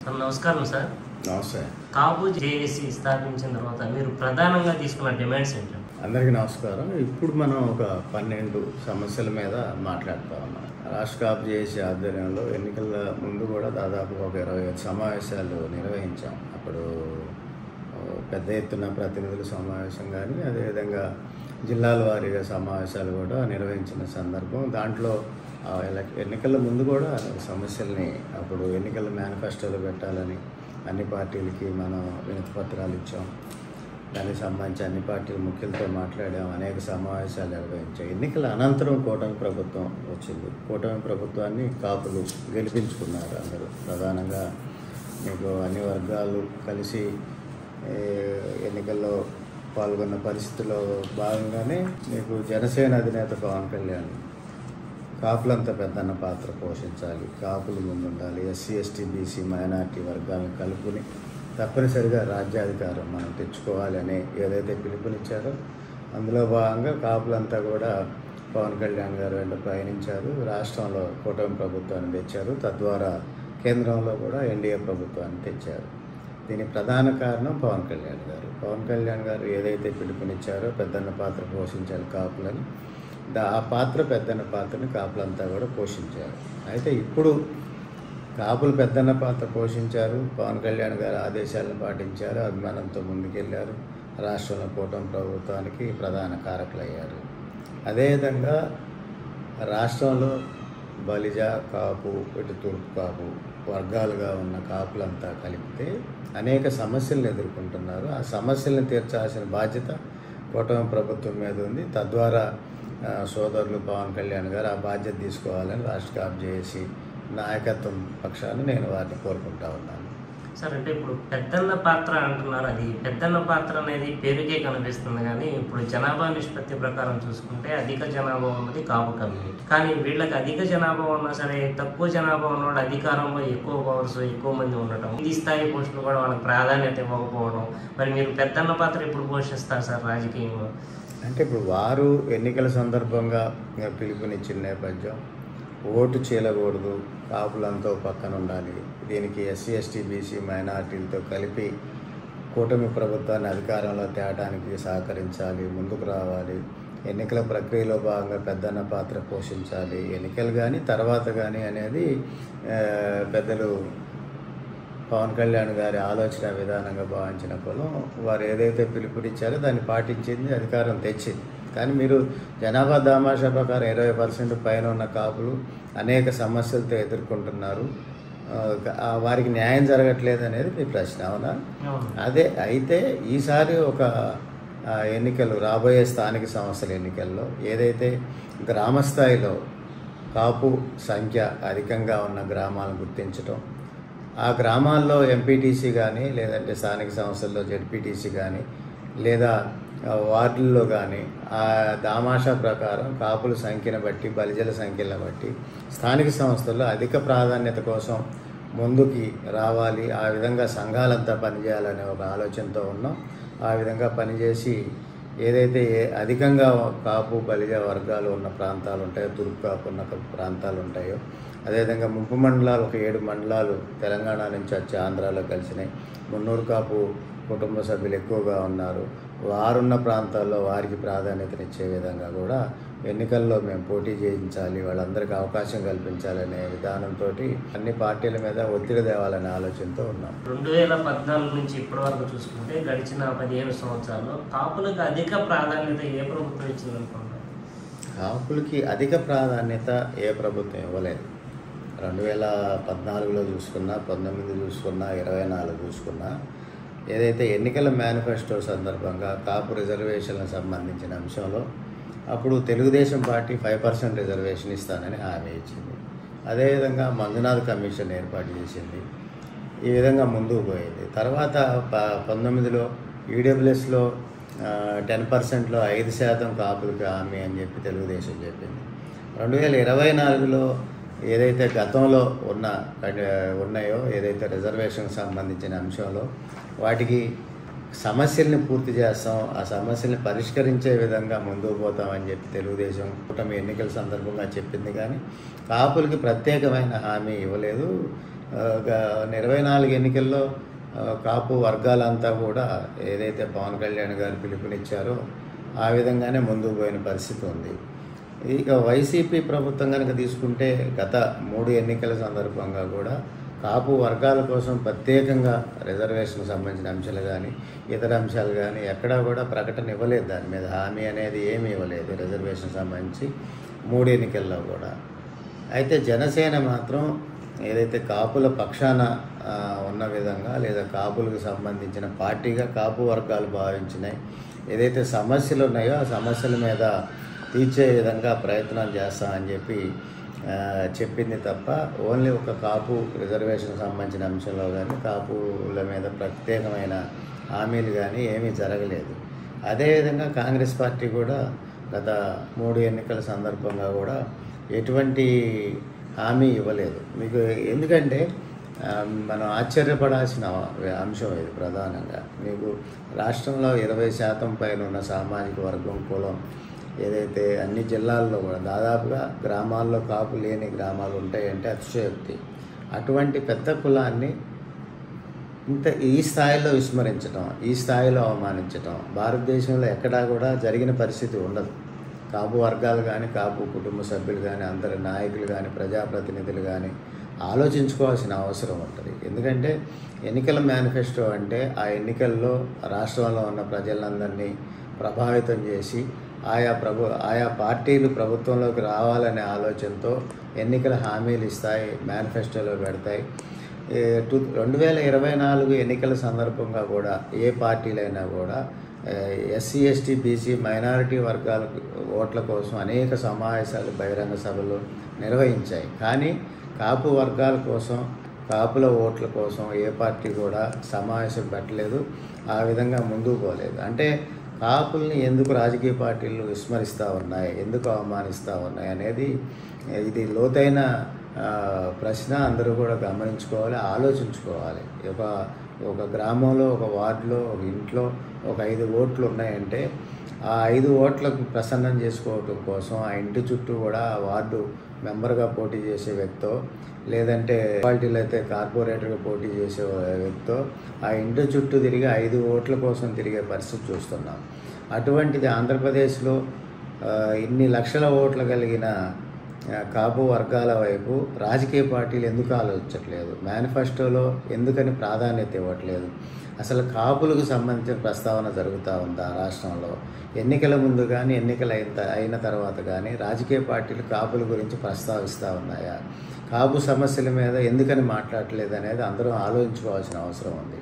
నమస్కారం సార్. నమస్తే. కాపు జేఏసీ స్థాపించిన తర్వాత మీరు ప్రధానంగా తీసుకున్న డిమాండ్స్ ఏంటంటే? అందరికీ నమస్కారం. ఇప్పుడు మనం ఒక 12 సమస్యల మీద మాట్లాడుతూ ఉన్నాం. రాష్ట్ర కాపు జేఏసీ ఆధ్వర్యంలో ఎన్నికల ముందు కూడా దాదాపు ఒక 25 సమావేశాలు నిర్వహించాం. అప్పుడు పెద్ద ఎత్తున ప్రతినిధుల సమావేశం కానీ అదేవిధంగా జిల్లాల వారీగా సమావేశాలు కూడా నిర్వహించిన సందర్భం. దాంట్లో ఎన్నికల ముందు కూడా సమస్యల్ని అప్పుడు ఎన్నికల మేనిఫెస్టోలో పెట్టాలని అన్ని పార్టీలకి మనం వినతి పత్రాలు ఇచ్చాం. దానికి సంబంధించి అన్ని పార్టీల ముఖ్యులతో మాట్లాడాం, అనేక సమావేశాలు నిర్వహించాం. ఎన్నికల అనంతరం కూటమి ప్రభుత్వం వచ్చింది. కూటమి ప్రభుత్వాన్ని కాపులు గెలిపించుకున్నారు అందరూ. ప్రధానంగా మీకు అన్ని వర్గాలు కలిసి ఎన్నికల్లో పాల్గొన్న పరిస్థితుల్లో భాగంగానే మీకు జనసేన అధినేత పవన్ కళ్యాణ్ కాపులంతా పెద్దన్న పాత్ర పోషించాలి, కాపులు ముందుండాలి, ఎస్సీ ఎస్టీ బీసీ మైనార్టీ వర్గాలను కలుపుని తప్పనిసరిగా రాజ్యాధికారం మనం తెచ్చుకోవాలి అని ఏదైతే పిలుపునిచ్చారో అందులో భాగంగా కాపులంతా కూడా పవన్ కళ్యాణ్ గారు వెంట ప్రయాణించారు. రాష్ట్రంలో కూటమి ప్రభుత్వాన్ని తెచ్చారు, తద్వారా కేంద్రంలో కూడా ఎన్డీఏ ప్రభుత్వాన్ని తెచ్చారు. దీనికి ప్రధాన కారణం పవన్ కళ్యాణ్ గారు. పవన్ కళ్యాణ్ గారు ఏదైతే పిలుపునిచ్చారో పెద్దన్న పాత్ర పోషించాలి కాపులని, ఆ పాత్ర పెద్దన్న పాత్రని కాపులంతా కూడా పోషించారు. అయితే ఇప్పుడు కాపులు పెద్దన్న పాత్ర పోషించారు, పవన్ కళ్యాణ్ గారు ఆదేశాలను పాటించారు, అభిమానంతో ముందుకెళ్ళారు, రాష్ట్రంలో కూటమి ప్రభుత్వానికి ప్రధాన కారకులయ్యారు. అదేవిధంగా రాష్ట్రంలో బలిజ కాపు ఇటు తూర్పు కాపు వర్గాలుగా ఉన్న కాపులంతా కలిపితే అనేక సమస్యలను ఎదుర్కొంటున్నారు. ఆ సమస్యలను తీర్చాల్సిన బాధ్యత కూటమి ప్రభుత్వం మీద ఉంది. తద్వారా సోదరులు పవన్ కళ్యాణ్ గారు ఆ బాధ్యత తీసుకోవాలని రాష్ట్ర కాపు జేఏసీ నాయకత్వం పక్షాన్ని నేను వారిని కోరుకుంటా ఉన్నాను. సార్, అంటే ఇప్పుడు పెద్దన్న పాత్ర అంటున్నారు. అది పెద్దన్న పాత్ర అనేది పేరుకే కనిపిస్తుంది, కానీ ఇప్పుడు జనాభా నిష్పత్తి ప్రకారం చూసుకుంటే అధిక జనాభా ఉన్నది కాపు కమ్యూనిటీ. కానీ వీళ్ళకి అధిక జనాభా ఉన్నా సరే తక్కువ జనాభా ఉన్నవాడు అధికారంలో ఎక్కువ పవర్స్ ఎక్కువ మంది ఉండటం, ఈ స్థాయి పోస్టులు కూడా వాళ్ళకి ప్రాధాన్యత ఇవ్వకపోవడం, మరి మీరు పెద్దన్న పాత్ర ఎప్పుడు పోషిస్తారు సార్ రాజకీయంలో? అంటే ఇప్పుడు వారు ఎన్నికల సందర్భంగా పిలుపునిచ్చిన నేపథ్యం ఓటు చేయకూడదు, కాపులంతా పక్కన ఉండాలి, దీనికి ఎస్సీ ఎస్టీ బీసీ మైనార్టీలతో కలిపి కూటమి ప్రభుత్వాన్ని అధికారంలో తేవడానికి సహకరించాలి, ముందుకు రావాలి, ఎన్నికల ప్రక్రియలో భాగంగా పెద్దన్న పాత్ర పోషించాలి, ఎన్నికలు కానీ తర్వాత కానీ అనేది పెద్దలు పవన్ కళ్యాణ్ గారి ఆలోచన విధానంగా భావించినప్పుడు వారు ఏదైతే పిలుపునిచ్చారో దాన్ని పాటించింది, అధికారం తెచ్చింది. కానీ మీరు జనాభా దామాషా ప్రకారం 20% పైన ఉన్న కాపులు అనేక సమస్యలతో ఎదుర్కొంటున్నారు, వారికి న్యాయం జరగట్లేదు అనేది మీ ప్రశ్న, అవునా? అదే అయితే ఈసారి ఒక ఎన్నికలు రాబోయే స్థానిక సంస్థల ఎన్నికల్లో ఏదైతే గ్రామ స్థాయిలో కాపు సంఖ్య అధికంగా ఉన్న గ్రామాలను గుర్తించడం, ఆ గ్రామాల్లో ఎంపీటీసీ కానీ లేదంటే స్థానిక సంస్థల్లో జెడ్పీటీసీ కానీ లేదా వార్డుల్లో కానీ ఆ దామాషా ప్రకారం కాపుల సంఖ్యను బట్టి బలిజల సంఖ్యలను బట్టి స్థానిక సంస్థల్లో అధిక ప్రాధాన్యత కోసం ముందుకి రావాలి, ఆ విధంగా సంఘాలంతా పనిచేయాలనే ఒక ఆలోచనతో ఉన్నాం. ఆ విధంగా పనిచేసి ఏదైతే అధికంగా కాపు బలిజ వర్గాలు ఉన్న ప్రాంతాలు ఉంటాయో, తూర్పు కాపు ఉన్న ప్రాంతాలు ఉంటాయో, అదేవిధంగా ముంపు మండలాలు ఒక 7 మండలాలు తెలంగాణ నుంచి వచ్చి ఆంధ్రాలో కలిసినాయి, మున్నూరు కాపు కుటుంబ సభ్యులు ఎక్కువగా ఉన్నారు, వారున్న ప్రాంతాల్లో వారికి ప్రాధాన్యతనిచ్చే విధంగా కూడా ఎన్నికల్లో మేము పోటీ చేయించాలి, వాళ్ళందరికీ అవకాశం కల్పించాలనే విధానంతో అన్ని పార్టీల మీద ఒత్తిడి తేవాలనే ఆలోచనతో ఉన్నాం. 2014 నుంచి ఇప్పటి వరకు చూసుకుంటే గడిచిన 15 సంవత్సరాల్లో కాపులకు అధిక ప్రాధాన్యత ఏ ప్రభుత్వం ఇచ్చిందనుకుంటారు? కాపులకి అధిక ప్రాధాన్యత ఏ ప్రభుత్వం ఇవ్వలేదు. 2014లో చూసుకున్నా, 19 చూసుకున్నా, 24 చూసుకున్నా, ఏదైతే ఎన్నికల మేనిఫెస్టో సందర్భంగా కాపు రిజర్వేషన్లకు సంబంధించిన అంశంలో అప్పుడు తెలుగుదేశం పార్టీ 5% రిజర్వేషన్ ఇస్తానని హామీ ఇచ్చింది. అదేవిధంగా మంజునాథ్ కమిషన్ ఏర్పాటు చేసింది. ఈ విధంగా ముందుకు పోయింది. తర్వాత 19లో ఈడబ్ల్యూఎస్లో 10%లో 5% కాపులకి హామీ అని చెప్పి తెలుగుదేశం చెప్పింది. 2024లో ఏదైతే గతంలో ఉన్నాయో ఏదైతే రిజర్వేషన్కి సంబంధించిన అంశంలో వాటికి సమస్యల్ని పూర్తి చేస్తాం, ఆ సమస్యల్ని పరిష్కరించే విధంగా ముందుకు పోతామని చెప్పి తెలుగుదేశం కూటమి ఎన్నికల సందర్భంగా చెప్పింది. కానీ కాపులకి ప్రత్యేకమైన హామీ ఇవ్వలేదు. 24 ఎన్నికల్లో కాపు వర్గాలంతా కూడా ఏదైతే పవన్ కళ్యాణ్ గారు పిలుపునిచ్చారో ఆ విధంగానే ముందుకు పోయిన పరిస్థితి ఉంది. ఇక వైసీపీ ప్రభుత్వం కనుక తీసుకుంటే గత 3 ఎన్నికల సందర్భంగా కూడా కాపు వర్గాల కోసం ప్రత్యేకంగా రిజర్వేషన్కి సంబంధించిన అంశాలు కానీ ఇతర అంశాలు కానీ ఎక్కడా కూడా ప్రకటన ఇవ్వలేదు. దాని మీద హామీ అనేది ఏమీ ఇవ్వలేదు రిజర్వేషన్ సంబంధించి 3 ఎన్నికల్లో కూడా. అయితే జనసేన మాత్రం ఏదైతే కాపుల పక్షాన ఉన్న విధంగా లేదా కాపులకు సంబంధించిన పార్టీగా కాపు వర్గాలు భావించినాయి ఏదైతే సమస్యలు ఉన్నాయో ఆ సమస్యల మీద తీర్చే విధంగా ప్రయత్నాలు చేస్తామని చెప్పి చెప్పింది తప్ప ఓన్లీ ఒక కాపు రిజర్వేషన్కి సంబంధించిన అంశంలో కానీ కాపుల మీద ప్రత్యేకమైన హామీలు కానీ ఏమీ జరగలేదు. అదేవిధంగా కాంగ్రెస్ పార్టీ కూడా గత 3 ఎన్నికల సందర్భంగా కూడా ఎటువంటి హామీ ఇవ్వలేదు. మీకు ఎందుకంటే మనం ఆశ్చర్యపడాల్సిన అంశం ఇది. ప్రధానంగా మీకు రాష్ట్రంలో 20% పైన ఉన్న సామాజిక వర్గం కులం ఏదైతే అన్ని జిల్లాల్లో కూడా దాదాపుగా గ్రామాల్లో కాపు లేని గ్రామాలు ఉంటాయంటే అతిశయోక్తి. అటువంటి పెద్ద కులాన్ని ఈ స్థాయిలో విస్మరించడం, ఈ స్థాయిలో అవమానించడం భారతదేశంలో ఎక్కడా కూడా జరిగిన పరిస్థితి ఉండదు. కాపు వర్గాలు కానీ కాపు కుటుంబ సభ్యులు కానీ అందరి నాయకులు కానీ ప్రజాప్రతినిధులు కానీ ఆలోచించుకోవాల్సిన అవసరం ఉంటుంది. ఎందుకంటే ఎన్నికల మేనిఫెస్టో అంటే ఆ ఎన్నికల్లో రాష్ట్రంలో ఉన్న ప్రజలందరినీ ప్రభావితం చేసి ఆయా పార్టీలు ప్రభుత్వంలోకి రావాలనే ఆలోచనతో ఎన్నికల హామీలు ఇస్తాయి, మేనిఫెస్టోలో పెడతాయి. 2024 ఎన్నికల సందర్భంగా కూడా ఏ పార్టీలైనా కూడా ఎస్సీ ఎస్టీ బీసీ మైనారిటీ వర్గాల ఓట్ల కోసం అనేక సమావేశాలు బహిరంగ సభలు నిర్వహించాయి. కానీ కాపు వర్గాల కోసం కాపుల ఓట్ల కోసం ఏ పార్టీ కూడా సమావేశం పెట్టలేదు, ఆ విధంగా ముందుకు పోలేదు. అంటే కాపుల్ని ఎందుకు రాజకీయ పార్టీలు విస్మరిస్తూ ఉన్నాయి, ఎందుకు అవమానిస్తూ ఉన్నాయి అనేది ఇది లోతైన ప్రశ్న. అందరూ కూడా గమనించుకోవాలి, ఆలోచించుకోవాలి. ఒక గ్రామంలో ఒక వార్డులో ఒక ఇంట్లో ఒక 5 ఓట్లు ఉన్నాయంటే ఆ 5 ఓట్లకు ప్రసన్నం చేసుకోవటం కోసం ఆ ఇంటి చుట్టూ కూడా ఆ వార్డు మెంబర్గా పోటీ చేసే వ్యక్తో లేదంటే పార్టీలు అయితే కార్పొరేటర్గా పోటీ చేసే వ్యక్తో ఆ ఇంటి చుట్టూ తిరిగి 5 ఓట్ల కోసం తిరిగే పరిస్థితి చూస్తున్నాం. అటువంటిది ఆంధ్రప్రదేశ్లో ఇన్ని లక్షల ఓట్లు కలిగిన కాపు వర్గాల వైపు రాజకీయ పార్టీలు ఎందుకు ఆలోచించట్లేదు, మేనిఫెస్టోలో ఎందుకని ప్రాధాన్యత ఇవ్వట్లేదు, అసలు కాపులకు సంబంధించిన ప్రస్తావన జరుగుతూ ఉందా రాష్ట్రంలో? ఎన్నికల ముందు కానీ ఎన్నికలు అయిన తర్వాత కానీ రాజకీయ పార్టీలు కాపుల గురించి ప్రస్తావిస్తూ ఉన్నాయా? కాపు సమస్యల మీద ఎందుకని మాట్లాడట్లేదు అనేది అందరూ ఆలోచించుకోవాల్సిన అవసరం ఉంది.